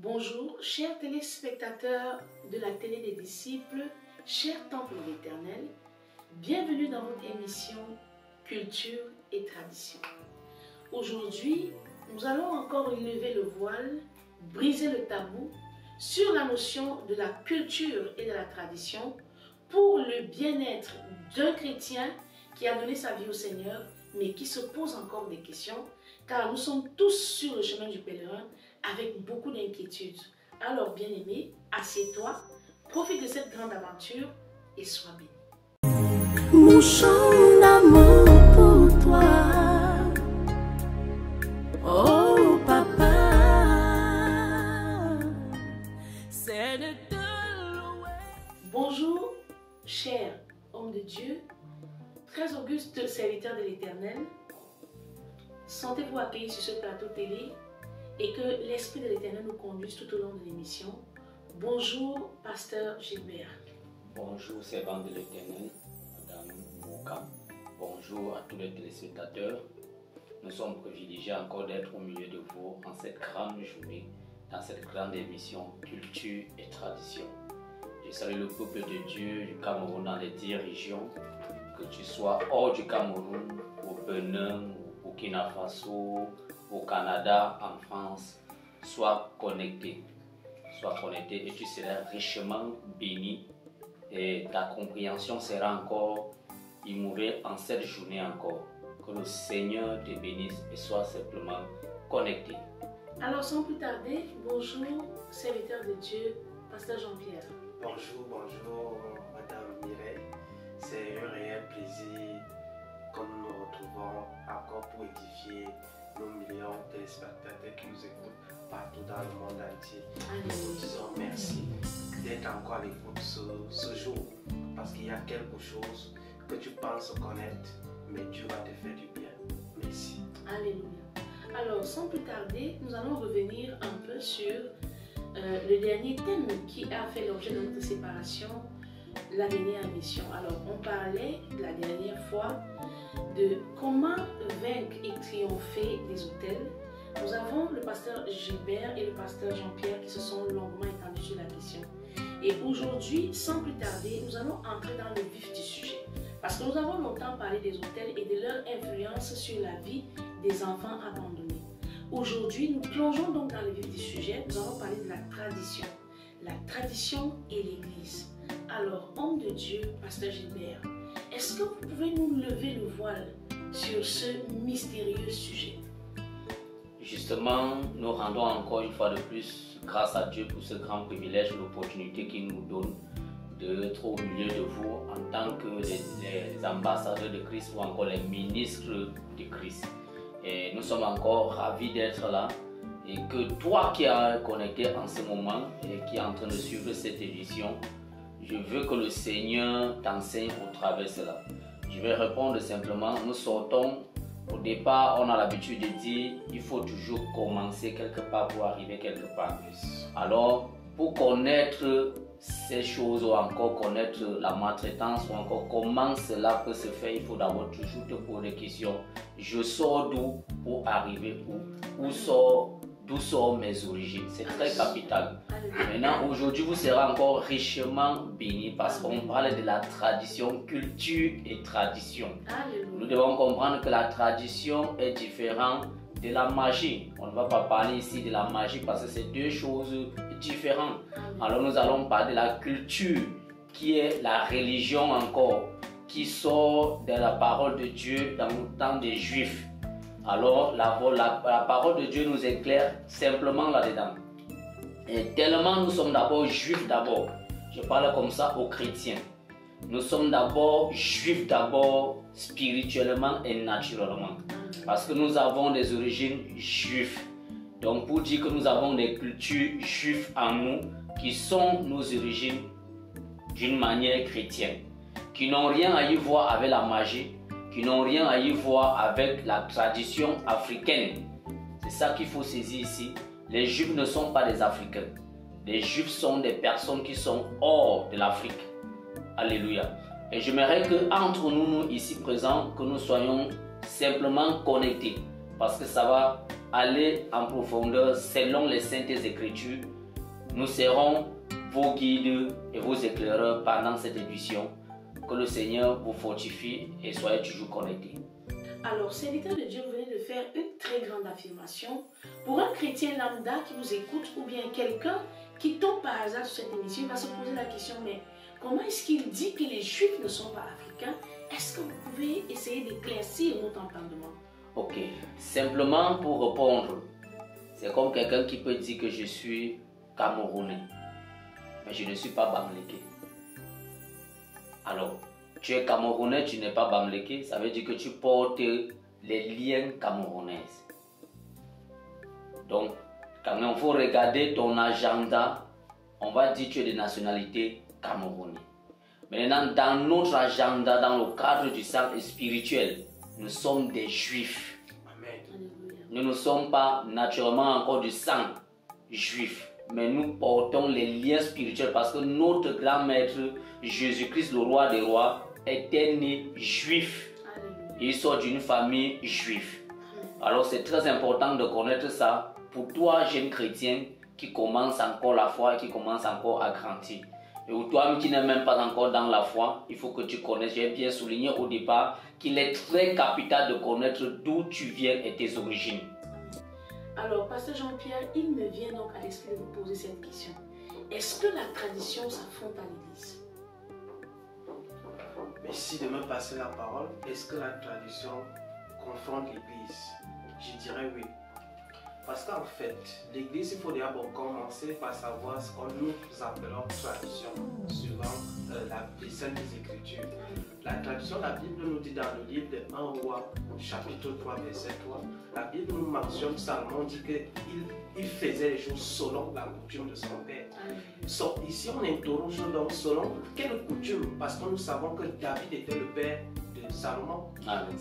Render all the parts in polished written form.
Bonjour, chers téléspectateurs de la télé des disciples, chers temples de l'Éternel, bienvenue dans votre émission Culture et Tradition. Aujourd'hui, nous allons encore lever le voile, briser le tabou sur la notion de la culture et de la tradition pour le bien-être d'un chrétien qui a donné sa vie au Seigneur, mais qui se pose encore des questions, car nous sommes tous sur le chemin du pèlerin avec beaucoup d'inquiétudes. Alors, bien-aimé, assieds-toi, profite de cette grande aventure et sois béni. Mon chant d'amour pour toi, oh papa, c'est de te louer. Bonjour, cher homme de Dieu, très auguste serviteur de l'Éternel. Sentez-vous accueillis sur ce plateau télé et que l'Esprit de l'Éternel nous conduise tout au long de l'émission. Bonjour, pasteur Gilbert. Bonjour, servant de l'Éternel, Madame Mouka. Bonjour à tous les téléspectateurs. Nous sommes privilégiés encore d'être au milieu de vous en cette grande journée, dans cette grande émission Culture et Tradition. Je salue le peuple de Dieu du Cameroun dans les 10 régions, que tu sois hors du Cameroun, au Bénin, au Burkina Faso, au Canada, en France, sois connecté et tu seras richement béni et ta compréhension sera encore immouvée en cette journée encore. Que le Seigneur te bénisse et sois simplement connecté. Alors sans plus tarder, bonjour, serviteur de Dieu, pasteur Jean-Pierre. Bonjour Madame Mireille, c'est un réel plaisir que nous nous retrouvons encore pour édifier nos millions de téléspectateurs qui nous écoutent partout dans le monde entier. Nous disons merci d'être encore à l'écoute ce jour, parce qu'il y a quelque chose que tu penses connaître, mais Dieu va te faire du bien. Merci. Alléluia. Alors sans plus tarder, nous allons revenir un peu sur le dernier thème qui a fait l'objet de notre séparation, la dernière émission. Alors, on parlait la dernière fois de comment vaincre et triompher des autels. Nous avons le pasteur Gilbert et le pasteur Jean-Pierre qui se sont longuement étendus sur la question. Et aujourd'hui, sans plus tarder, nous allons entrer dans le vif du sujet. Parce que nous avons longtemps parlé des autels et de leur influence sur la vie des enfants abandonnés. Aujourd'hui, nous plongeons donc dans le vif du sujet. Nous allons parler de la tradition et l'Église. Alors, homme de Dieu, pasteur Gilbert, est-ce que vous pouvez nous lever le voile sur ce mystérieux sujet? Justement, nous rendons encore une fois de plus grâce à Dieu pour ce grand privilège, l'opportunité qu'il nous donne d'être au milieu de vous en tant que les ambassadeurs de Christ ou encore les ministres de Christ. Et nous sommes encore ravis d'être là et que toi qui es connecté en ce moment et qui est en train de suivre cette édition, je veux que le Seigneur t'enseigne au travers de cela. Je vais répondre simplement, nous sortons, au départ on a l'habitude de dire il faut toujours commencer quelque part pour arriver quelque part. Alors pour connaître ces choses ou encore connaître la maltraitance ou encore comment cela peut se faire, il faut d'abord toujours te poser des questions. Je sors d'où pour arriver où? D'où sortent mes origines? C'est très capital. Maintenant, aujourd'hui, vous serez encore richement bénis parce qu'on parle de la tradition, culture et tradition. Nous devons comprendre que la tradition est différente de la magie. On ne va pas parler ici de la magie parce que c'est deux choses différentes. Alors nous allons parler de la culture qui est la religion encore, qui sort de la parole de Dieu dans le temps des Juifs. Alors la parole de Dieu nous éclaire simplement là-dedans. Et tellement nous sommes d'abord juifs d'abord, je parle comme ça aux chrétiens. Nous sommes d'abord juifs d'abord spirituellement et naturellement. Parce que nous avons des origines juives. Donc pour dire que nous avons des cultures juives en nous qui sont nos origines d'une manière chrétienne. Qui n'ont rien à y voir avec la magie, qui n'ont rien à y voir avec la tradition africaine. C'est ça qu'il faut saisir ici. Les Juifs ne sont pas des Africains. Les Juifs sont des personnes qui sont hors de l'Afrique. Alléluia. Et j'aimerais qu'entre nous ici présents, que nous soyons simplement connectés. Parce que ça va aller en profondeur selon les saintes écritures. Nous serons vos guides et vos éclaireurs pendant cette édition. Que le Seigneur vous fortifie et soyez toujours connectés. Alors, serviteur de Dieu, vous venez de faire une très grande affirmation. Pour un chrétien lambda qui vous écoute ou bien quelqu'un qui tombe par hasard sur cette émission, il va se poser la question, mais comment est-ce qu'il dit que les Juifs ne sont pas africains? Est-ce que vous pouvez essayer d'éclaircir notre entendement? Ok, simplement pour répondre, c'est comme quelqu'un qui peut dire que je suis Camerounais, mais je ne suis pas Bamléké. Alors, tu es Camerounais, tu n'es pas Bamléké, ça veut dire que tu portes les liens camerounais. Donc, quand il faut regarder ton agenda, on va dire que tu es de nationalité camerounaise. Maintenant, dans notre agenda, dans le cadre du cercle spirituel, nous sommes des Juifs. Amen. Nous ne sommes pas naturellement encore du sang juif, mais nous portons les liens spirituels parce que notre grand maître, Jésus-Christ, le roi des rois, était né juif. Il sort d'une famille juive. Alors c'est très important de connaître ça pour toi, jeune chrétien, qui commence encore la foi et qui commence encore à grandir. Et pour toi qui n'es même pas encore dans la foi, il faut que tu connaisses. J'ai bien souligné au départ qu'il est très capital de connaître d'où tu viens et tes origines. Alors, Pasteur Jean-Pierre, il me vient donc à l'esprit de vous poser cette question. Est-ce que la tradition s'affronte à l'Église? Merci de me passer la parole. Est-ce que la tradition confronte l'Église? Je dirais oui. Parce qu'en fait, l'Église, il faut d'abord commencer par savoir ce que nous appelons tradition, suivant les Saintes Écritures. La tradition, la Bible nous dit dans le livre de 1 Roi, chapitre 3, verset 3, la Bible nous mentionne, Salomon dit qu'il faisait les choses selon la coutume de son père. Ici, on interroge donc selon quelle coutume? Parce que nous savons que David était le père de Salomon.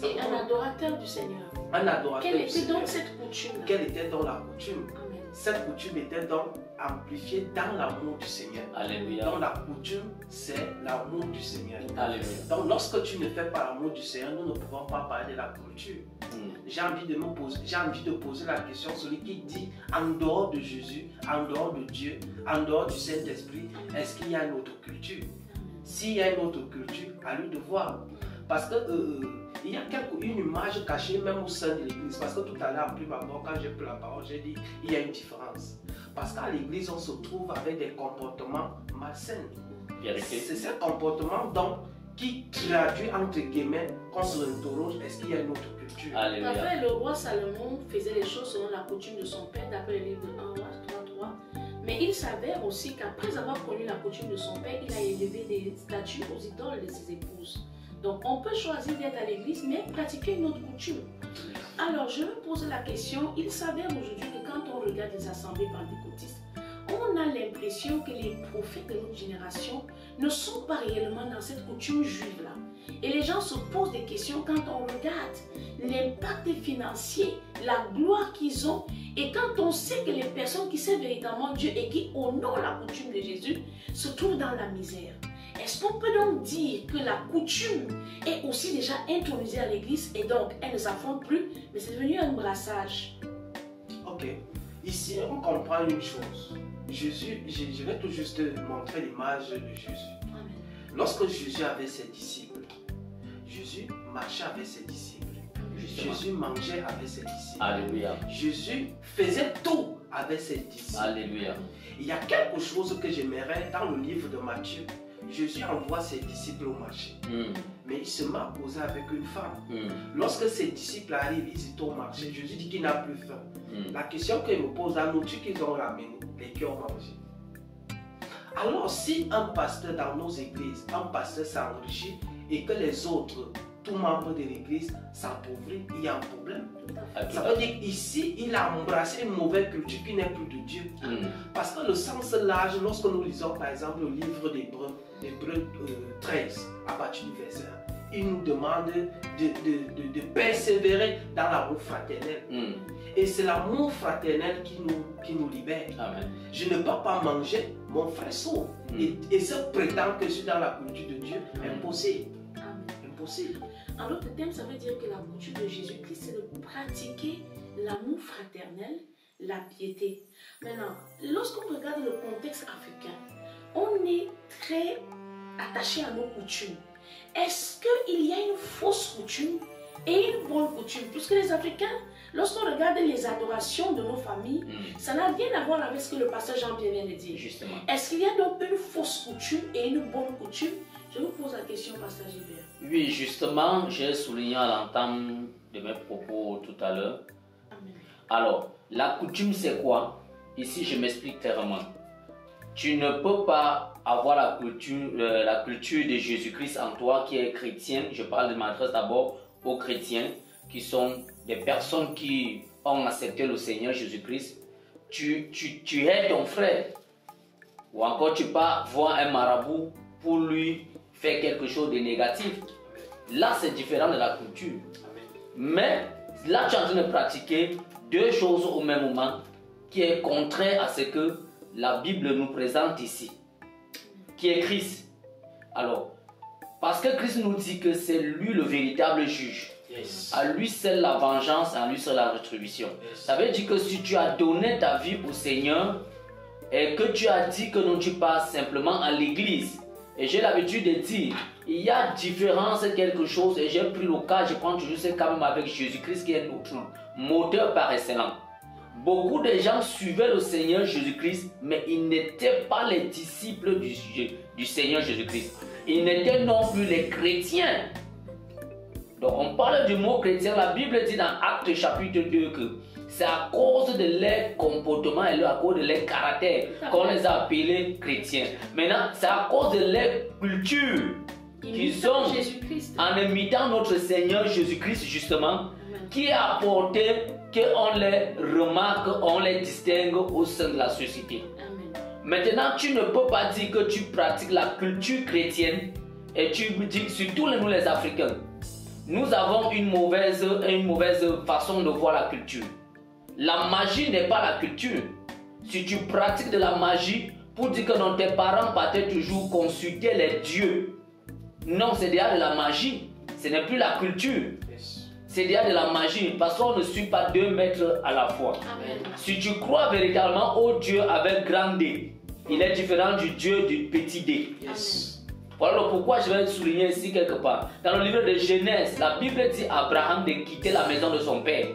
Et un adorateur du Seigneur. Un adorateur Quelle du était Seigneur. donc cette coutume-là? Quelle était donc la coutume? Amen. Cette coutume était donc amplifiée dans l'amour du Seigneur. Alléluia. Donc la coutume, c'est l'amour du Seigneur. Alléluia. Donc lorsque tu ne fais pas l'amour du Seigneur, nous ne pouvons pas parler de la culture. J'ai envie de poser la question, celui qui dit en dehors de Jésus, en dehors de Dieu, en dehors du Saint-Esprit, est-ce qu'il y a une autre culture? S'il y a une autre culture, à lui de voir. Parce que il y a une image cachée même au sein de l'église. Parce que tout à l'heure, plus d'abord, quand j'ai pris la parole, j'ai dit il y a une différence. Parce qu'à l'église, on se trouve avec des comportements malsains. C'est ce comportement donc qui traduit entre guillemets qu'on se interroge, est-ce qu'il y a une autre culture? Alléluia. Tout à fait, le roi Salomon faisait les choses selon la coutume de son père, d'après le livre de 1 Roi 3:3. Mais il savait aussi qu'après avoir connu la coutume de son père, il a élevé des statues aux idoles de ses épouses. Donc on peut choisir d'être à l'église, mais pratiquer une autre coutume. Alors je me pose la question, il s'avère aujourd'hui que quand on regarde les assemblées pentecôtistes, on a l'impression que les prophètes de notre génération ne sont pas réellement dans cette coutume juive-là. Et les gens se posent des questions quand on regarde l'impact financier, la gloire qu'ils ont. Et quand on sait que les personnes qui servent véritablement Dieu et qui honorent la coutume de Jésus se trouvent dans la misère. Est-ce qu'on peut donc dire que la coutume est aussi déjà intronisée à l'église et donc elle ne s'affronte plus, mais c'est devenu un brassage? Ok. Ici, on comprend une chose. Jésus, je vais tout juste montrer l'image de Jésus. Amen. Lorsque Jésus avait ses disciples, Jésus marchait avec ses disciples. Jésus mangeait avec ses disciples. Alléluia. Jésus faisait tout avec ses disciples. Alléluia. Il y a quelque chose que j'aimerais dans le livre de Matthieu. Jésus envoie ses disciples au marché. Mais il se met à causer avec une femme. Lorsque ses disciples arrivent, ils étaient au marché. Jésus dit qu'il n'a plus faim. La question qu'il me pose à nous, tu qu'ils ont ramené, les qui ont mangé. Alors, si un pasteur dans nos églises, un pasteur s'enrichit et que les autres, tous membres de l'église, s'appauvrissent, il y a un problème. Ça veut dire qu'ici, il a embrassé une mauvaise culture qui n'est plus de Dieu. Parce que le sens large, lorsque nous lisons par exemple le livre d'Hébreux, Hébreux 13, à partir du verset 1, il nous demande de persévérer dans l'amour fraternel. Et c'est l'amour fraternel qui nous libère. Amen. Je ne peux pas manger, mon frère sauve. Et se prétend que je suis dans la culture de Dieu, impossible. Amen. Impossible. En d'autres termes, ça veut dire que la coutume de Jésus-Christ, c'est de pratiquer l'amour fraternel, la piété. Maintenant, lorsqu'on regarde le contexte africain, on est très attaché à nos coutumes. Est-ce qu'il y a une fausse coutume et une bonne coutume? Puisque les Africains, lorsqu'on regarde les adorations de nos familles, ça n'a rien à voir avec ce que le pasteur Jean-Pierre vient de dire. Justement. Est-ce qu'il y a donc une fausse coutume et une bonne coutume? Je vous pose la question, pasteur Gilbert. Oui, justement, j'ai souligné à l'entame de mes propos tout à l'heure. Alors, la coutume, c'est quoi? Ici, je m'explique clairement. Tu ne peux pas avoir la culture de Jésus-Christ en toi qui est chrétien. Je parle de m'adresse d'abord aux chrétiens qui sont des personnes qui ont accepté le Seigneur Jésus-Christ. Tu es ton frère. Ou encore tu pars voir un marabout pour lui faire quelque chose de négatif. Là, c'est différent de la culture. Mais là, tu es en train de pratiquer deux choses au même moment qui est contraire à ce que la Bible nous présente ici, qui est Christ. Alors, parce que Christ nous dit que c'est lui le véritable juge. Yes. À lui seul la vengeance, à lui seul la rétribution. Yes. Ça veut dire que si tu as donné ta vie au Seigneur et que tu as dit que non, tu passes simplement à l'église, et j'ai l'habitude de dire, il y a différence quelque chose, et j'ai pris le cas, je prends toujours ce cas même avec Jésus-Christ qui est notre moteur par excellence. Beaucoup de gens suivaient le Seigneur Jésus-Christ, mais ils n'étaient pas les disciples du Seigneur Jésus-Christ. Ils n'étaient non plus les chrétiens. Donc on parle du mot chrétien, la Bible dit dans Actes chapitre 2 que c'est à cause de leur comportement et à cause de leur caractère qu'on les a appelés chrétiens. Maintenant, c'est à cause de leur culture qu'ils ont, en imitant notre Seigneur Jésus-Christ justement, qui a apporté qu'on les remarque, on les distingue au sein de la société. Amen. Maintenant, tu ne peux pas dire que tu pratiques la culture chrétienne et tu dis, surtout nous les Africains, nous avons une mauvaise façon de voir la culture. La magie n'est pas la culture. Si tu pratiques de la magie pour dire que non, tes parents partaient toujours consulter les dieux, non, c'est déjà de la magie. Ce n'est plus la culture. C'est déjà de la magie parce qu'on ne suit pas 2 maîtres à la fois. Amen. Si tu crois véritablement au Dieu avec grand D, il est différent du Dieu du petit D. Yes. Voilà pourquoi je vais souligner ici quelque part. Dans le livre de Genèse, la Bible dit à Abraham de quitter la maison de son père.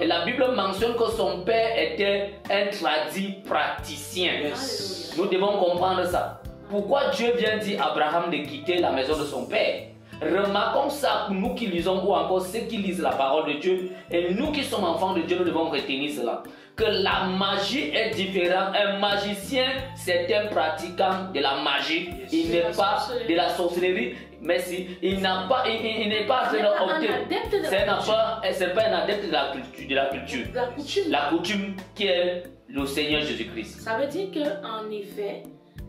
Et la Bible mentionne que son père était un tradit praticien. Yes. Nous devons comprendre ça. Pourquoi Dieu vient dire à Abraham de quitter la maison de son père? Remarquons ça pour nous qui lisons ou encore ceux qui lisent la parole de Dieu. Et nous qui sommes enfants de Dieu, nous devons retenir cela. Que la magie est différente. Un magicien, c'est un pratiquant de la magie. Il n'est pas de la sorcellerie. Mais si, il n'est pas c'est pas un adepte de la culture. La coutume qui est le Seigneur Jésus-Christ. Ça veut dire qu'en effet,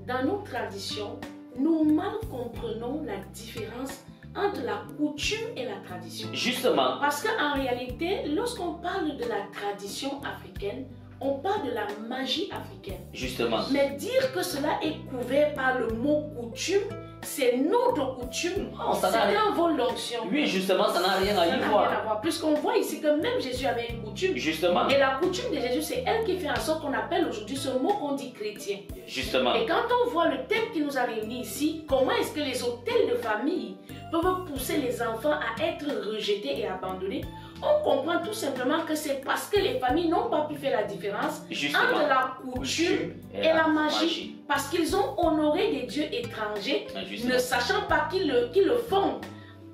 dans nos traditions, nous mal comprenons la différence entre la coutume et la tradition. Justement. Parce qu'en réalité, lorsqu'on parle de la tradition africaine, on parle de la magie africaine. Justement. Mais dire que cela est couvert par le mot coutume, c'est notre coutume. C'est un vol d'onction. Oui, justement, ça n'a rien à y voir. Puisqu'on voit ici que même Jésus avait une coutume. Justement. Et la coutume de Jésus, c'est elle qui fait en sorte qu'on appelle aujourd'hui ce mot qu'on dit chrétien. Justement. Et quand on voit le thème qui nous a réunis ici, comment est-ce que les hôtels de famille peuvent pousser les enfants à être rejetés et abandonnés, on comprend tout simplement que c'est parce que les familles n'ont pas pu faire la différence entre la coutume et la magie. Parce qu'ils ont honoré des dieux étrangers, ne sachant pas qu'ils le font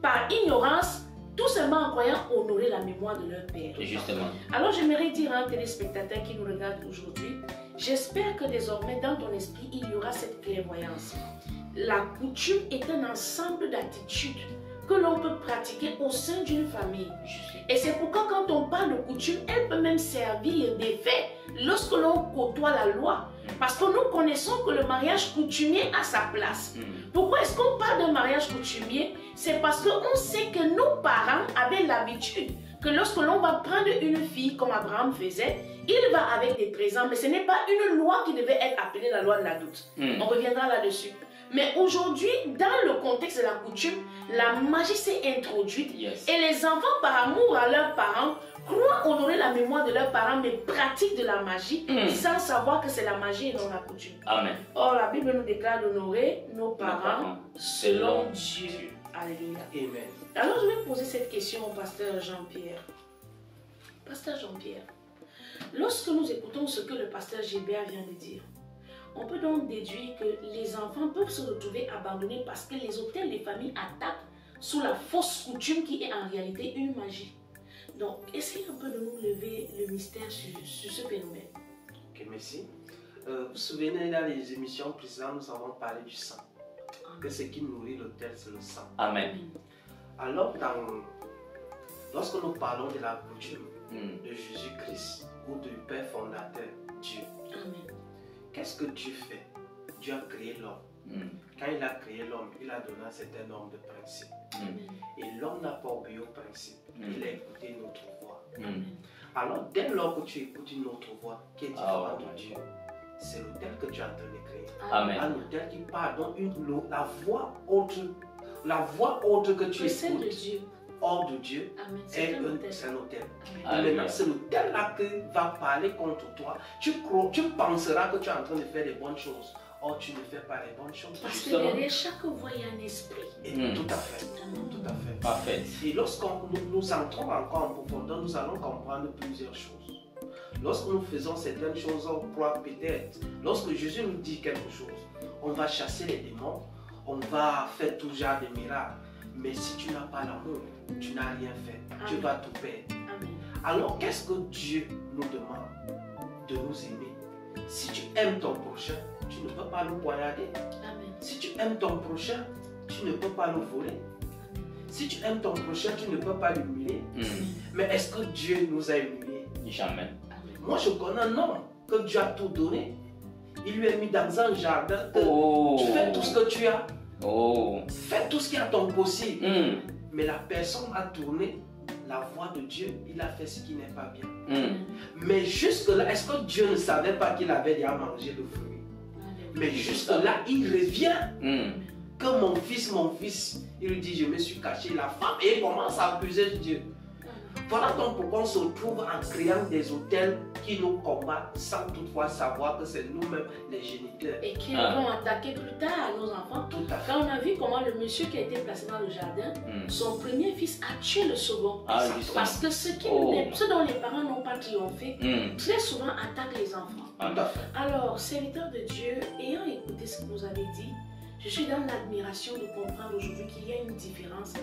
par ignorance, tout simplement en croyant honorer la mémoire de leur père. Justement. Alors j'aimerais dire à un téléspectateur qui nous regarde aujourd'hui, j'espère que désormais dans ton esprit, il y aura cette clairvoyance. La coutume est un ensemble d'attitudes que l'on peut pratiquer au sein d'une famille. Et c'est pourquoi quand on parle de coutume, elle peut même servir d'effet lorsque l'on côtoie la loi. Parce que nous connaissons que le mariage coutumier a sa place. Pourquoi est-ce qu'on parle de mariage coutumier? C'est parce qu'on sait que nos parents avaient l'habitude que lorsque l'on va prendre une fille comme Abraham faisait, il va avec des présents. Mais ce n'est pas une loi qui devait être appelée la loi de la dot. On reviendra là-dessus. Mais aujourd'hui, dans le contexte de la coutume, la magie s'est introduite et les enfants, par amour à leurs parents, croient honorer la mémoire de leurs parents, mais pratiquent de la magie sans savoir que c'est la magie et non la coutume. Amen. Or, la Bible nous déclare d'honorer nos parents selon Dieu. Alléluia. Amen. Alors, je vais poser cette question au pasteur Jean-Pierre. Pasteur Jean-Pierre, lorsque nous écoutons ce que le pasteur Gilbert vient de dire, on peut donc déduire que les enfants peuvent se retrouver abandonnés parce que les autels des familles attaquent sous la fausse coutume qui est en réalité une magie. Donc, essayez un peu de nous lever le mystère sur ce phénomène. Ok, merci. Vous vous souvenez, dans les émissions précédentes, nous avons parlé du sang. Que ce qui nourrit l'autel, c'est le sang. Amen. Alors, lorsque nous parlons de la coutume de Jésus-Christ ou du Père fondateur, Dieu, Amen. qu'est-ce que Dieu fait? Dieu a créé l'homme. Quand il a créé l'homme, il a donné un certain nombre de principes. Et l'homme n'a pas obéi aux principes. Il a écouté notre voix. Alors, dès lors que tu écoutes une autre voix qui est différente de Dieu, c'est l'autel que tu es en train de créer. Amen. Un autel qui parle, donc la voix autre que tu Celle de écoutes Dieu. hors de Dieu, Amen. c'est un autel. Et Alléluia. maintenant, c'est l'autel-là qui va parler contre toi. Tu penseras que tu es en train de faire des bonnes choses. Or, tu ne fais pas les bonnes choses. Parce que Justement. derrière chaque voix, il y a un esprit. Et tout à fait. Amen. Tout à fait. Parfait. Et lorsqu'on nous entrons encore en profondeur, nous allons comprendre plusieurs choses. Lorsque nous faisons certaines choses, on croit peut-être, lorsque Jésus nous dit quelque chose, on va chasser les démons, on va faire tout genre de miracles. Mais si tu n'as pas l'amour, tu n'as rien fait. Amen. Tu vas tout perdre. Amen. Alors, qu'est-ce que Dieu nous demande? De nous aimer. Si tu aimes ton prochain, tu ne peux pas le poignarder. Amen. Si tu aimes ton prochain, tu ne peux pas le voler. Si tu aimes ton prochain, tu ne peux pas l'humilier. Mais est-ce que Dieu nous a humiliés? Jamais. Moi, je connais un homme que Dieu a tout donné. Il lui a mis dans un jardin. Tu fais tout ce que tu as. Fais tout ce qui est à ton possible. Mais la personne a tourné la voix de Dieu. Il a fait ce qui n'est pas bien. Mais jusque-là, est-ce que Dieu ne savait pas qu'il avait déjà mangé le fruit? Mais jusque-là, il revient. Que mon fils, il lui dit, je me suis caché la femme et il commence à accuser Dieu. Voilà donc pourquoi on se retrouve en créant des autels qui nous combattent sans toutefois savoir que c'est nous-mêmes les géniteurs. Et qui vont attaquer plus tard nos enfants. Tout à fait. Quand on a vu comment le monsieur qui a été placé dans le jardin, son premier fils a tué le second. Parce que ce dont les parents n'ont pas triomphé, très souvent attaquent les enfants. Tout à fait. Alors, serviteurs de Dieu, ayant écouté ce que vous avez dit, je suis dans l'admiration de comprendre aujourd'hui qu'il y a une différence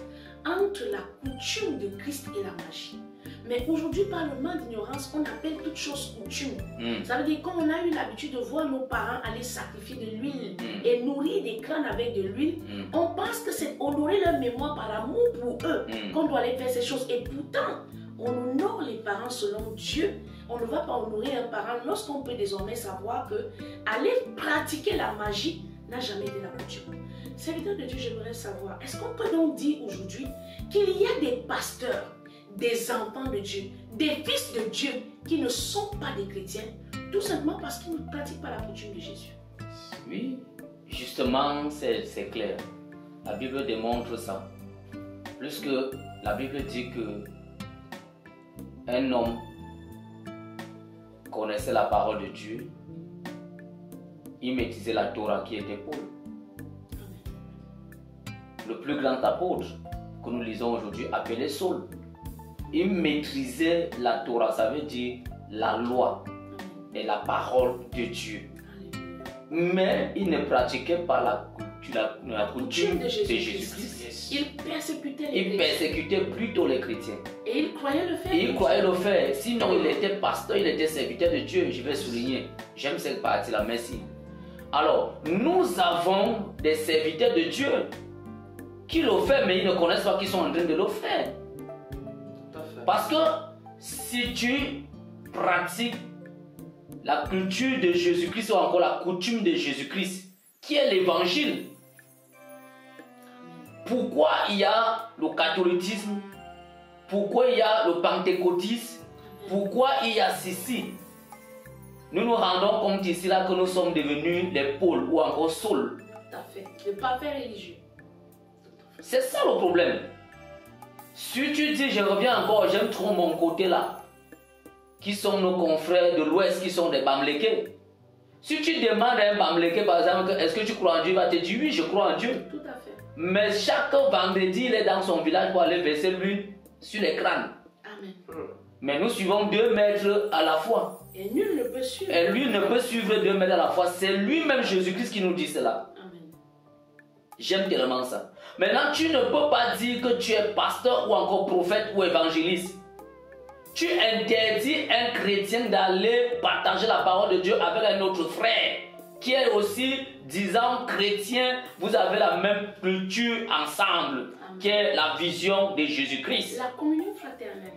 entre la coutume de Christ et la magie. Mais aujourd'hui, par le manque d'ignorance, on appelle toute chose coutume. Ça veut dire qu'on a eu l'habitude de voir nos parents aller sacrifier de l'huile et nourrir des crânes avec de l'huile. On pense que c'est honorer leur mémoire par amour pour eux qu'on doit aller faire ces choses. Et pourtant, on honore les parents selon Dieu. On ne va pas honorer un parent lorsqu'on peut désormais savoir que aller pratiquer la magie n'a jamais été la coutume. Serviteur de Dieu, j'aimerais savoir, est-ce qu'on peut donc dire aujourd'hui qu'il y a des pasteurs, des enfants de Dieu, des fils de Dieu qui ne sont pas des chrétiens, tout simplement parce qu'ils ne pratiquent pas la coutume de Jésus? Oui, justement, c'est clair. La Bible démontre ça. Plus que la Bible dit que un homme connaissait la parole de Dieu, il maîtrisait la Torah qui était Paul. Le plus grand apôtre que nous lisons aujourd'hui, appelé Saul, il maîtrisait la Torah, ça veut dire la loi et la parole de Dieu. Mais il ne pratiquait pas la coutume de Jésus-Christ. Il persécutait les Il persécutait plutôt les chrétiens. Et il croyait le faire. Il croyait le faire. Sinon, il était pasteur, il était serviteur de Dieu. Je vais souligner. J'aime cette partie-là. Merci. Alors, nous avons des serviteurs de Dieu qui le font, mais ils ne connaissent pas qu'ils sont en train de le faire. Parce que si tu pratiques la culture de Jésus-Christ ou encore la coutume de Jésus-Christ, qui est l'évangile, pourquoi il y a le catholicisme, pourquoi il y a le pentecôtisme, pourquoi il y a ceci? Nous nous rendons compte ici là que nous sommes devenus les Paul ou encore Saul. Tout à fait. Le parfait religieux. C'est ça le problème. Si tu dis, je reviens encore, j'aime trop mon côté là, qui sont nos confrères de l'Ouest, qui sont des Bamlékés. Si tu demandes à un Bamléké, par exemple, est-ce que tu crois en Dieu, il va te dire, oui, je crois en Dieu. Tout à fait. Mais chaque vendredi, il est dans son village pour aller verser l'huile sur les crânes. Amen. Mais nous suivons 2 maîtres à la fois. Et nul ne peut suivre. Et lui ne peut suivre 2 maîtres à la fois. C'est lui-même Jésus-Christ qui nous dit cela. Amen. J'aime tellement ça. Maintenant, tu ne peux pas dire que tu es pasteur ou encore prophète ou évangéliste. Tu interdis un chrétien d'aller partager la parole de Dieu avec un autre frère qui est aussi, disant, chrétien. Vous avez la même culture ensemble, qui est la vision de Jésus-Christ. La communion fraternelle.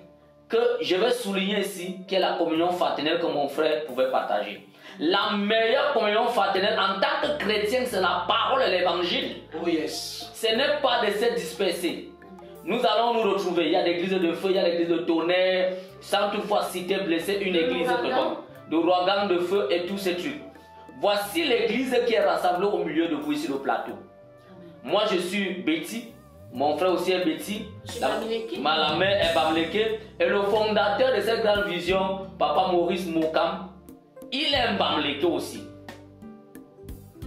Que je vais souligner ici, qui est la communion fraternelle que mon frère pouvait partager. La meilleure communion fraternelle en tant que chrétien, c'est la parole et l'évangile. Oh yes. Ce n'est pas de se disperser. Nous allons nous retrouver. Il y a l'église de feu, il y a l'église de tonnerre, sans toutefois citer, blesser une église de Ouagan, de feu et tous ces trucs. Voici l'église qui est rassemblée au milieu de vous ici au plateau. Amen. Moi je suis Betty, mon frère aussi est Betty, ma mère est Bamléké, et le fondateur de cette grande vision, Papa Maurice Mokam, il est un Bamléké aussi.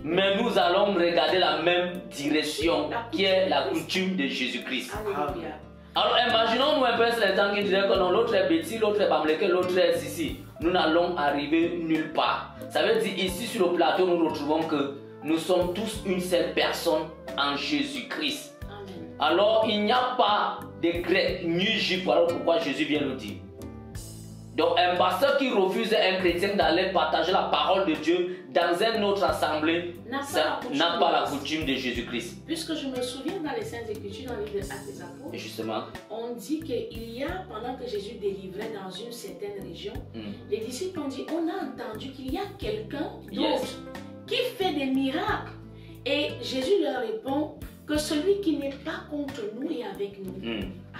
Mais nous allons regarder la même direction qui est la coutume de Jésus-Christ. Alléluia. Alors imaginons-nous un peu l'instant qui disait que non, l'autre est Betty, l'autre est Bamléké, l'autre est Sissi. Nous n'allons arriver nulle part. Ça veut dire ici sur le plateau, nous retrouvons que nous sommes tous une seule personne en Jésus-Christ. Amen. Alors il n'y a pas de grec ni juif, voilà pourquoi Jésus vient nous dire. Donc un pasteur qui refuse à un chrétien d'aller partager la parole de Dieu dans une autre assemblée n'a pas la coutume de Jésus-Christ. Puisque je me souviens dans les Saintes Écritures, dans le livre des Actes des Apôtres, Justement. on dit qu'il y a, pendant que Jésus délivrait dans une certaine région, les disciples ont dit, on a entendu qu'il y a quelqu'un d'autre qui fait des miracles. Et Jésus leur répond que celui qui n'est pas contre nous est avec nous.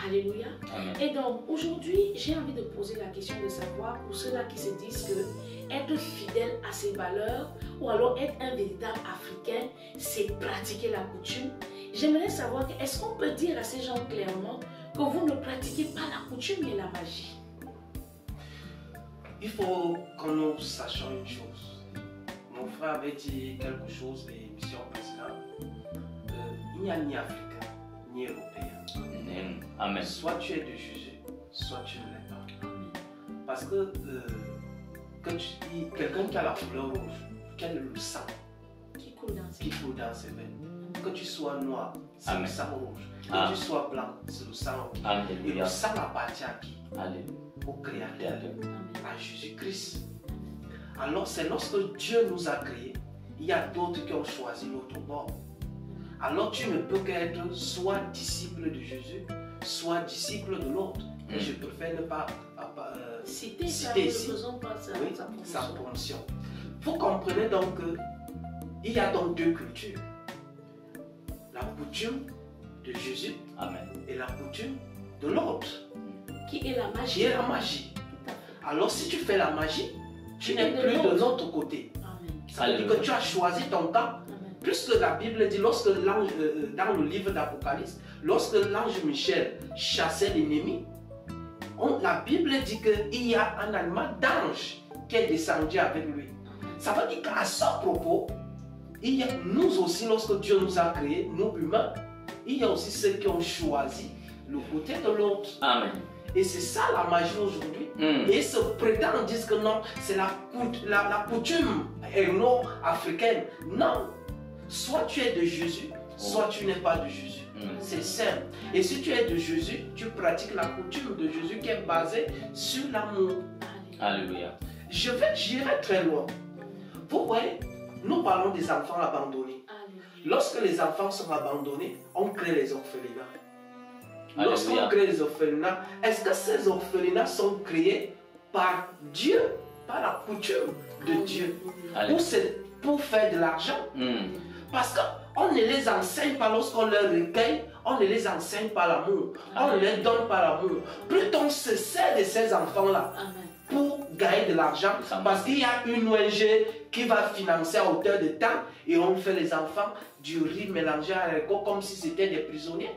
Alléluia. Amen. Et donc, aujourd'hui, j'ai envie de poser la question de savoir, pour ceux-là qui se disent que être fidèle à ses valeurs, ou alors être un véritable Africain, c'est pratiquer la coutume. J'aimerais savoir, est-ce qu'on peut dire à ces gens clairement que vous ne pratiquez pas la coutume et la magie? Il faut que nous sachions une chose. Mon frère avait dit quelque chose des émissions précédentes. Il n'y a ni Africain, ni Européen. Amen. Soit tu es de Jésus, soit tu ne l'es pas. Parce que quelqu'un qui a la couleur rouge, qui a le sang Qui coule dans ses veines, que tu sois noir, c'est Amen. le sang rouge. Que tu sois blanc, c'est le sang rouge. Et Alléluia. le sang appartient à qui? Alléluia. Au Créateur, Amen. à Jésus-Christ. Alors c'est lorsque Dieu nous a créés, il y a d'autres qui ont choisi l'autre bord. Alors tu ne peux qu'être soit disciple de Jésus, soit disciple de l'autre. Et je préfère ne pas Citer ça, citer nous ici. ne faisons pas ça. Oui, sa sa promotion. promotion. Vous comprenez donc qu'il y a donc 2 cultures. La coutume de Jésus Amen. et la coutume de l'autre, Qui est la magie? qui est la magie. Tout à fait. Alors si tu fais la magie, tu Tu n'es es de plus de l'autre. l'autre côté. Amen. Ça veut dire que tu as choisi ton camp. Amen. Puisque la Bible dit, lorsque l'ange, dans le livre d'Apocalypse, lorsque l'ange Michel chassait l'ennemi, la Bible dit qu'il y a un animal d'ange qui est descendu avec lui. Ça veut dire qu'à ce propos, il y a nous aussi, lorsque Dieu nous a créés, nous humains, il y a aussi ceux qui ont choisi le côté de l'autre. Amen. Et c'est ça la magie aujourd'hui. Et se prétendent, disent que non, c'est la coutume africaine. Non. Soit tu es de Jésus, soit tu n'es pas de Jésus. C'est simple. Et si tu es de Jésus, tu pratiques la coutume de Jésus qui est basée sur l'amour. Alléluia. J'irai très loin. Vous voyez, nous parlons des enfants abandonnés. Lorsque les enfants sont abandonnés, on crée les orphelinats. Lorsqu'on crée les orphelinats, est-ce que ces orphelinats sont créés par Dieu, par la coutume de Dieu, ou c'est pour faire de l'argent? Parce qu'on ne les enseigne pas lorsqu'on leur recueille, on ne les enseigne pas l'amour, on ne les donne pas l'amour. Plutôt on se sert de ces enfants-là pour gagner de l'argent, parce qu'il y a une ONG qui va financer à hauteur de temps et on fait les enfants du riz mélangé à l'alcool comme si c'était des prisonniers.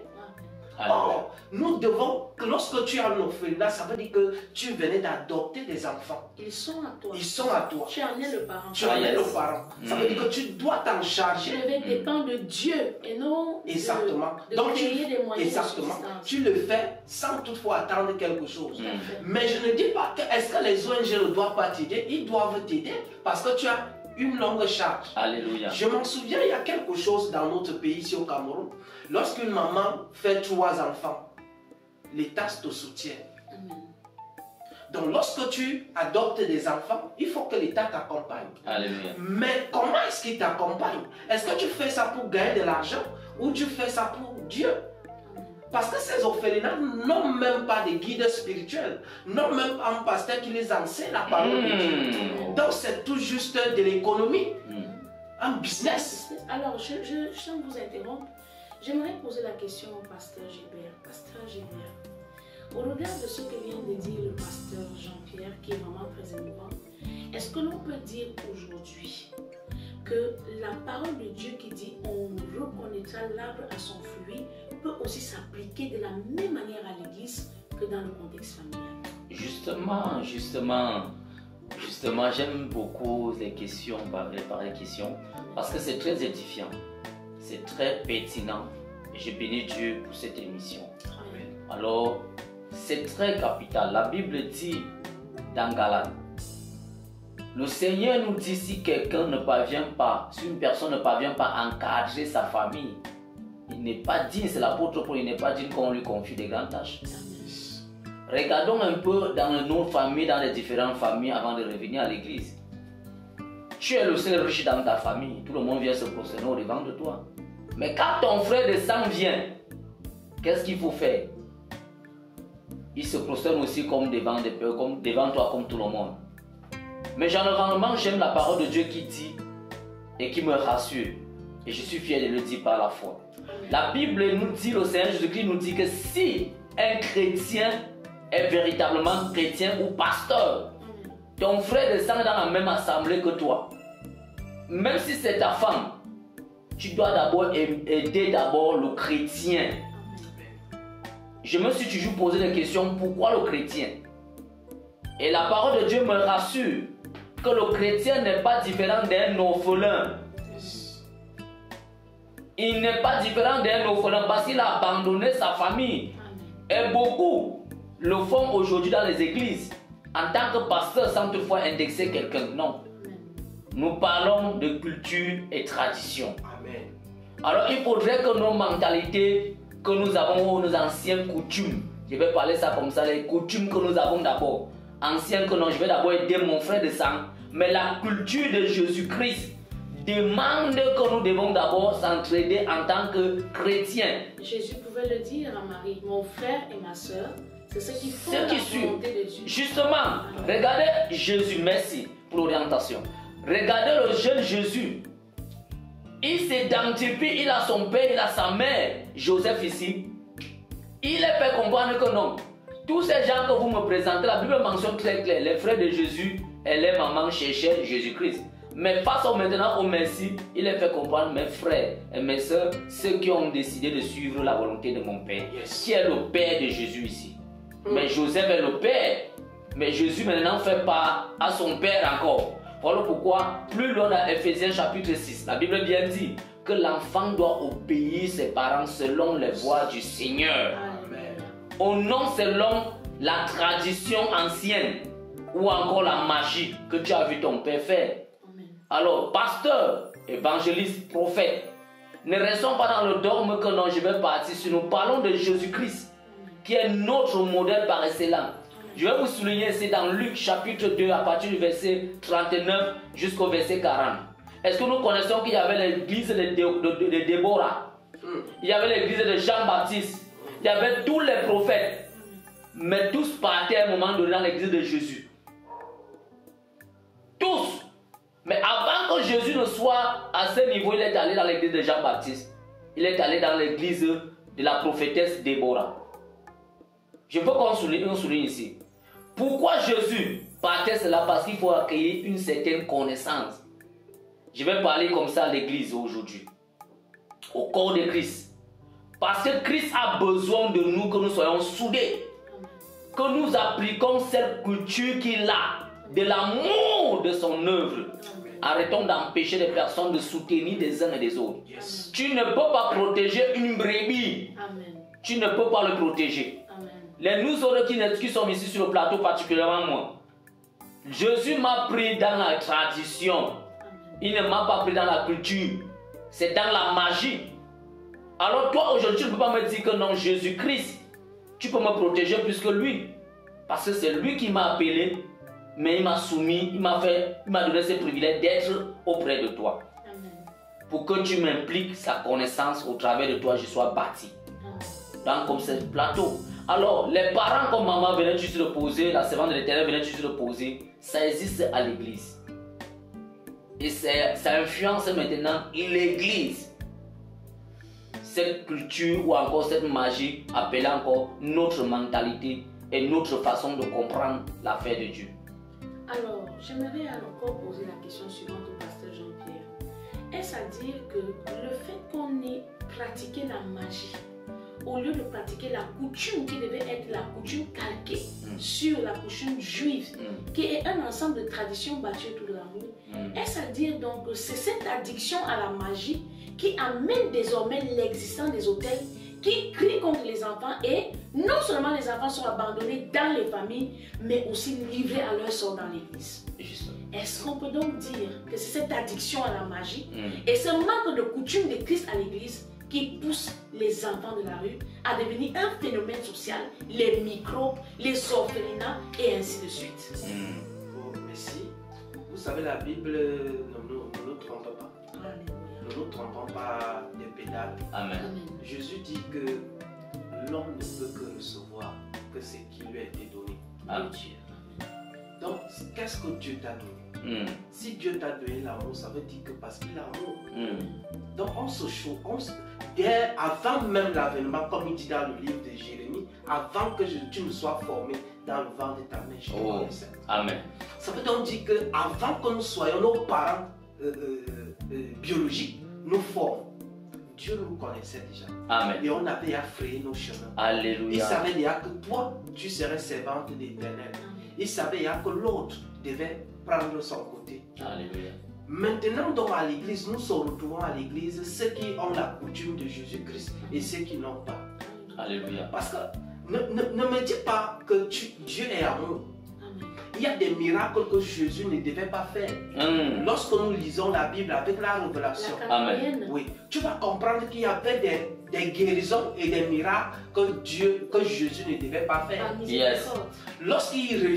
Or, nous devons, lorsque tu as un orphelinat, ça veut dire que tu venais d'adopter des enfants. Ils sont à toi. Ils sont à toi. Tu en es le parent. Tu en es le parent. Ça veut dire que tu dois t'en Tu charger. devais dépendre de Dieu et non Exactement. de Donc, créer des moyens exactement. de subsistance. Tu le fais sans toutefois attendre quelque chose. Tout à fait. Mais je ne dis pas que est-ce que les ONG ne doivent pas t'aider. Ils doivent t'aider parce que tu as une longue charge. Alléluia. Je m'en souviens, il y a quelque chose dans notre pays, ici au Cameroun. Lorsqu'une maman fait 3 enfants, l'État te soutient. Amen. Donc lorsque tu adoptes des enfants, il faut que l'État t'accompagne. Alléluia. Mais comment est-ce qu'il t'accompagne? Est-ce que tu fais ça pour gagner de l'argent ou tu fais ça pour Dieu? Parce que ces orphelinats n'ont même pas de guide spirituel, n'ont même pas un pasteur qui les enseigne la parole de Dieu. Donc c'est tout juste de l'économie, un business. Alors, je sans vous interrompre, j'aimerais poser la question au pasteur Gilbert. Pasteur Gilbert, au regard de ce que vient de dire le pasteur Jean-Pierre, qui est vraiment très émouvant, est-ce que l'on peut dire aujourd'hui que la parole de Dieu qui dit on reconnaîtra l'arbre à son fruit peut aussi s'appliquer de la même manière à l'église que dans le contexte familial? Justement, j'aime beaucoup les questions, par les questions, parce que c'est très édifiant, c'est très pertinent, et je bénis Dieu pour cette émission. Amen. Alors, c'est très capital. La Bible dit dans Galates, le Seigneur nous dit si quelqu'un ne parvient pas, si une personne ne parvient pas à encadrer sa famille, il n'est pas digne, c'est l'apôtre Paul, il n'est pas digne qu'on lui confie des grandes tâches. Regardons un peu dans nos familles, dans les différentes familles avant de revenir à l'église. Tu es le seul riche dans ta famille, tout le monde vient se prosterner au devant de toi. Mais quand ton frère de sang vient, qu'est-ce qu'il faut faire? Il se prosterne aussi comme devant toi, comme tout le monde. Mais généralement, j'aime la parole de Dieu qui dit et qui me rassure. Et je suis fier de le dire par la foi. La Bible nous dit, le Seigneur Jésus-Christ nous dit que si un chrétien est véritablement chrétien ou pasteur, ton frère de sang est dans la même assemblée que toi, même si c'est ta femme, tu dois d'abord aider le chrétien. Je me suis toujours posé la question, pourquoi le chrétien? Et la parole de Dieu me rassure que le chrétien n'est pas différent d'un orphelin. Il n'est pas différent d'un orphelin parce qu'il a abandonné sa famille. Et beaucoup le font aujourd'hui dans les églises en tant que pasteur sans toutefois indexer quelqu'un. Non. Nous parlons de culture et tradition. Amen. Alors il faudrait que nos mentalités que nous avons, nos anciennes coutumes, je vais parler ça comme ça, les coutumes que nous avons d'abord, anciennes que non, je vais d'abord aider mon frère de sang, mais la culture de Jésus-Christ demande que nous devons d'abord s'entraider en tant que chrétiens. Jésus pouvait le dire à Marie, mon frère et ma soeur, c'est ce qui font Ce la qui suit. volonté de Dieu. Justement, regardez Jésus, merci pour l'orientation. Regardez le jeune Jésus. Il s'identifie, il a son père, il a sa mère, Joseph ici. Il est fait comprendre que non. Tous ces gens que vous me présentez, la Bible mentionne très clair, les frères de Jésus et les mamans cherchaient Jésus-Christ. Mais face maintenant au Messie, il est fait comprendre, mes frères et mes soeurs, ceux qui ont décidé de suivre la volonté de mon Père, qui est le Père de Jésus ici. Mais Joseph est le Père, mais Jésus maintenant fait part à son Père encore. Voilà pourquoi, plus loin dans Ephésiens chapitre 6, la Bible bien dit que l'enfant doit obéir ses parents selon les voies du Seigneur. Amen. Au non selon la tradition ancienne ou encore la magie que tu as vu ton Père faire. Amen. Alors, pasteur, évangéliste, prophète, ne restons pas dans le dogme que non, je vais partir sur nous. Parlons de Jésus-Christ, qui est notre modèle par excellence. Je vais vous souligner ici dans Luc chapitre 2, à partir du verset 39 jusqu'au verset 40. Est-ce que nous connaissons qu'il y avait l'église de Déborah? Il y avait l'église de Jean-Baptiste. Il y avait tous les prophètes. Mais tous partaient à un moment donné dans l'église de Jésus. Tous. Mais avant que Jésus ne soit à ce niveau, il est allé dans l'église de Jean-Baptiste. Il est allé dans l'église de la prophétesse Déborah. Je veux qu'on souligne ici. Pourquoi Jésus partait cela? Parce qu'il faut accueillir une certaine connaissance. Je vais parler comme ça à l'église aujourd'hui. Au corps de Christ. Parce que Christ a besoin de nous, que nous soyons soudés. Que nous appliquons cette culture qu'il a, de l'amour de son œuvre. Arrêtons d'empêcher les personnes de soutenir les uns et les autres. Yes. Tu ne peux pas protéger une brebis. Amen. Tu ne peux pas le protéger. Amen. Les nous autres qui sommes ici sur le plateau, particulièrement moi, Jésus m'a pris dans la tradition. Il ne m'a pas pris dans la culture. C'est dans la magie. Alors toi aujourd'hui, tu ne peux pas me dire que non, Jésus-Christ, tu peux me protéger plus que lui. Parce que c'est lui qui m'a appelé, mais il m'a soumis, il m'a donné ce privilège d'être auprès de toi. Amen. Pour que tu m'impliques sa connaissance au travers de toi, je sois bâti. Dans comme ce plateau. Alors, les parents comme maman venaient juste se poser, la servante de l'Éternel venait juste se poser, ça existe à l'église. Et ça influence maintenant l'église. Cette culture ou encore cette magie appelle encore notre mentalité et notre façon de comprendre l'affaire de Dieu. Alors, j'aimerais encore poser la question suivante au pasteur Jean-Pierre. Est-ce à dire que le fait qu'on ait pratiqué la magie, au lieu de pratiquer la coutume qui devait être la coutume calquée sur la coutume juive, qui est un ensemble de traditions battues tout l'amour, est-ce à dire donc que c'est cette addiction à la magie qui amène désormais l'existence des hôtels qui crient contre les enfants et non seulement les enfants sont abandonnés dans les familles, mais aussi livrés à leur sort dans l'église. Est-ce qu'on peut donc dire que c'est cette addiction à la magie et ce manque de coutume de Christ à l'église qui pousse les enfants de la rue à devenir un phénomène social, les microbes, les orphelinats et ainsi de suite? Oh, merci. Vous savez, la Bible ne nous trompe pas. Ne nous trompons pas des pédales. Amen. Jésus dit que l'homme ne peut que recevoir que ce qui lui a été donné de Dieu. Donc, qu'est-ce que Dieu t'a donné? Si Dieu t'a donné l'amour, ça veut dire que parce qu'il a l'amour. Donc, on se chauffe. Avant même l'avènement, comme il dit dans le livre de Jérémie, avant que tu ne sois formé dans le ventre de ta mère, je te connaissais. Amen. Ça veut donc dire qu'avant que nous soyons nos parents biologiques, nous forment. Dieu nous connaissait déjà. Amen. Et on avait à frayer nos chemins. Alléluia. Il savait déjà que toi, tu serais servante de l'Éternel. Il savait déjà que l'autre devait prendre son côté. Alléluia. Maintenant, donc à l'église, nous se retrouvons à l'église, ceux qui ont la coutume de Jésus-Christ et ceux qui n'ont pas. Alléluia. Parce que ne me dis pas que Dieu est amour. Il y a des miracles que Jésus ne devait pas faire. Lorsque nous lisons la Bible avec la révélation, Amen. Oui, tu vas comprendre qu'il y avait des guérisons et des miracles que Jésus ne devait pas faire. Yes. Lorsqu'il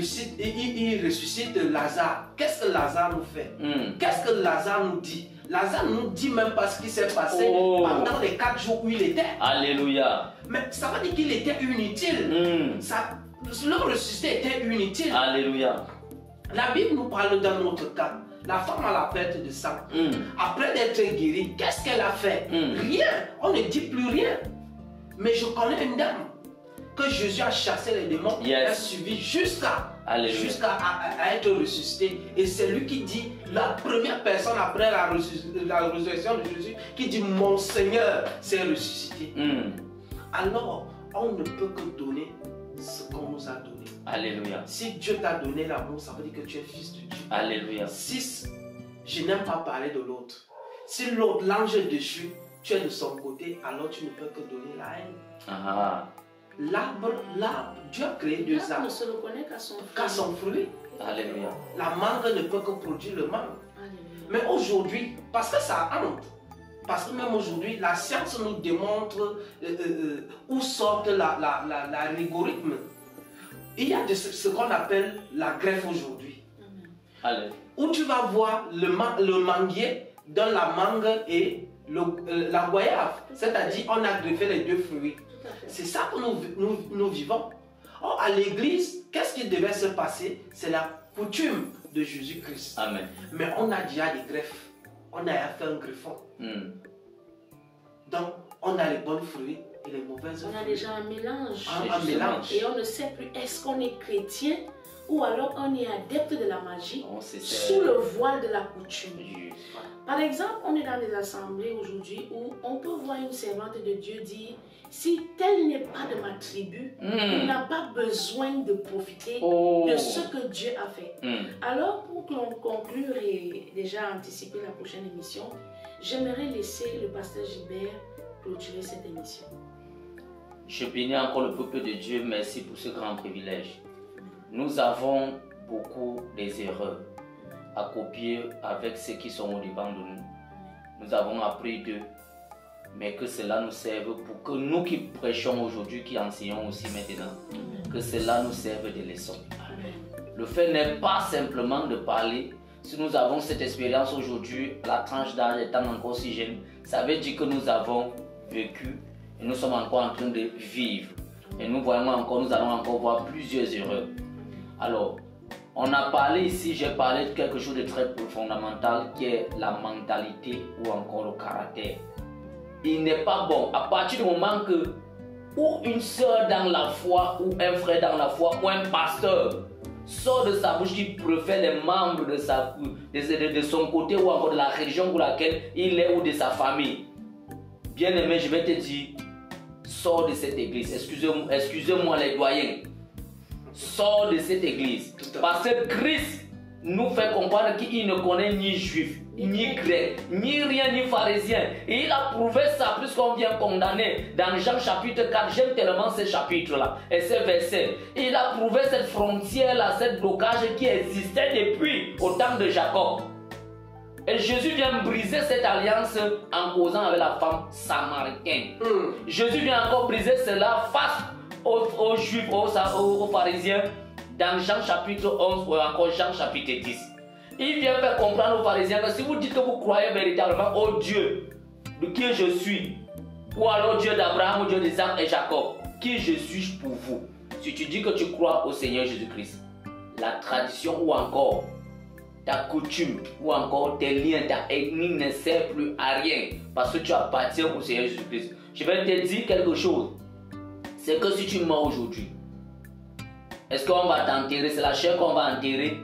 ressuscite Lazare, qu'est-ce que Lazare nous fait? Qu'est-ce que Lazare nous dit? Lazare nous dit même pas ce qui s'est passé pendant les 4 jours où il était. Alléluia. Mais ça veut dire qu'il était inutile. Le ressuscité était inutile. Alléluia. La Bible nous parle d'un autre cas. La femme à la perte de sang. Après d'être guérie, qu'est-ce qu'elle a fait? Rien. On ne dit plus rien. Mais je connais une dame que Jésus a chassé les démons. Elle a suivi jusqu'à être ressuscité. Et c'est lui qui dit, la première personne après la résurrection de Jésus, qui dit, mon Seigneur s'est ressuscité. Alors, on ne peut que donner ce qu'on nous a donné. Alléluia. Si Dieu t'a donné l'amour, ça veut dire que tu es fils de Dieu. Alléluia. Si je n'aime pas parler de l'autre, si l'autre, l'ange est déchu, tu es de son côté, alors tu ne peux que donner la haine. L'arbre, Dieu a créé deux arbres. L'arbre ne se reconnaît qu'à son fruit. Alléluia. La mangue ne peut que produire le mangue. Mais aujourd'hui, parce que ça entre, parce que même aujourd'hui, la science nous démontre où sort l'algorithme. Il y a ce qu'on appelle la greffe aujourd'hui. Où tu vas voir le manguier dans la mangue et la goyave. C'est-à-dire, on a greffé les deux fruits. C'est ça que nous vivons. Or, à l'église, qu'est-ce qui devait se passer? C'est la coutume de Jésus-Christ. Amen. Mais on a déjà des greffes. On a fait un greffon. Donc, on a les bons fruits et les mauvaises fruits. On a déjà un mélange. Un mélange. Et on ne sait plus, est-ce qu'on est chrétien ou alors on est adepte de la magie On se sous sert le voile de la coutume. du- Par exemple, on est dans des assemblées aujourd'hui où on peut voir une servante de Dieu dire si tel n'est pas de ma tribu, il n'a pas besoin de profiter Oh. de ce que Dieu a fait. Hmm. Alors, pour conclure et déjà anticiper la prochaine émission, j'aimerais laisser le pasteur Gilbert clôturer cette émission. Je bénis encore le peuple de Dieu. Merci pour ce grand privilège. Nous avons beaucoup des erreurs à copier avec ceux qui sont au-devant de nous. Nous avons appris d'eux, mais que cela nous serve pour que nous qui prêchons aujourd'hui, qui enseignons aussi maintenant, que cela nous serve de leçon. Le fait n'est pas simplement de parler. Si nous avons cette expérience aujourd'hui, la tranche d'âge étant encore si jeune, ça veut dire que nous avons vécu et nous sommes encore en train de vivre. Et nous voyons encore, nous allons encore voir plusieurs erreurs. Alors, on a parlé ici, j'ai parlé de quelque chose de très fondamental qui est la mentalité ou encore le caractère. Il n'est pas bon, à partir du moment que ou une soeur dans la foi, ou un frère dans la foi, ou un pasteur sort de sa bouche qui préfère les membres de son côté ou encore de la région pour laquelle il est ou de sa famille. Bien aimé, je vais te dire, sors de cette église. Excusez-moi les doyens. Sors de cette église. Parce que Christ nous fait comprendre qu'il ne connaît ni juif, ni grec, ni rien, ni pharisien. Et il a prouvé ça puisqu'on vient condamner dans Jean chapitre 4. J'aime tellement ce chapitre-là et ce verset. Il a prouvé cette frontière-là, cette blocage qui existait depuis au temps de Jacob. Et Jésus vient briser cette alliance en causant avec la femme samaritaine. Jésus vient encore briser cela face aux juifs, aux pharisiens, dans Jean chapitre 11 ou encore Jean chapitre 10. Il vient faire comprendre aux pharisiens que si vous dites que vous croyez véritablement au Dieu de qui je suis, ou alors Dieu d'Abraham, ou Dieu d'Isaac et Jacob, qui je suis pour vous, si tu dis que tu crois au Seigneur Jésus-Christ, la tradition ou encore ta coutume ou encore tes liens, ta ethnie ne sert plus à rien parce que tu appartiens au Seigneur Jésus-Christ. Je vais te dire quelque chose. C'est que si tu meurs aujourd'hui, est-ce qu'on va t'enterrer? C'est la chair qu'on va enterrer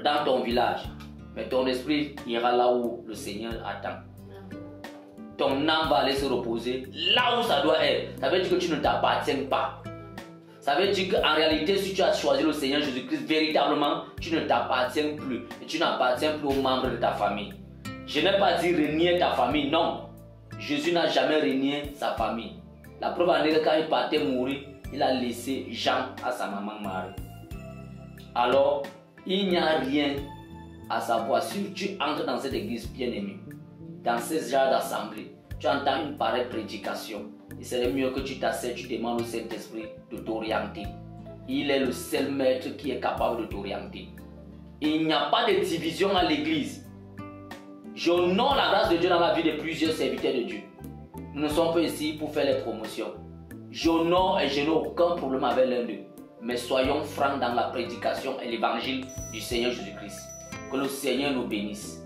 dans ton village. Mais ton esprit ira là où le Seigneur attend. Ton âme va aller se reposer là où ça doit être. Ça veut dire que tu ne t'appartiens pas. Ça veut dire qu'en réalité, si tu as choisi le Seigneur Jésus-Christ, véritablement, tu ne t'appartiens plus. Et tu n'appartiens plus aux membres de ta famille. Je n'ai pas dit renier ta famille, non. Jésus n'a jamais renié sa famille. La preuve en est que quand il partait mourir, il a laissé Jean à sa maman Marie. Alors, il n'y a rien à savoir. Si tu entres dans cette église bien-aimée, dans ce genre d'assemblée, tu entends une pareille prédication, il serait mieux que tu t'asseyes, tu demandes au Saint-Esprit de t'orienter. Il est le seul maître qui est capable de t'orienter. Il n'y a pas de division à l'église. J'honore la grâce de Dieu dans la vie de plusieurs serviteurs de Dieu. Nous ne sommes pas ici pour faire les promotions. J'honore et je n'ai aucun problème avec l'un d'eux. Mais soyons francs dans la prédication et l'évangile du Seigneur Jésus-Christ. Que le Seigneur nous bénisse.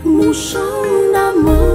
Mon chant d'amour.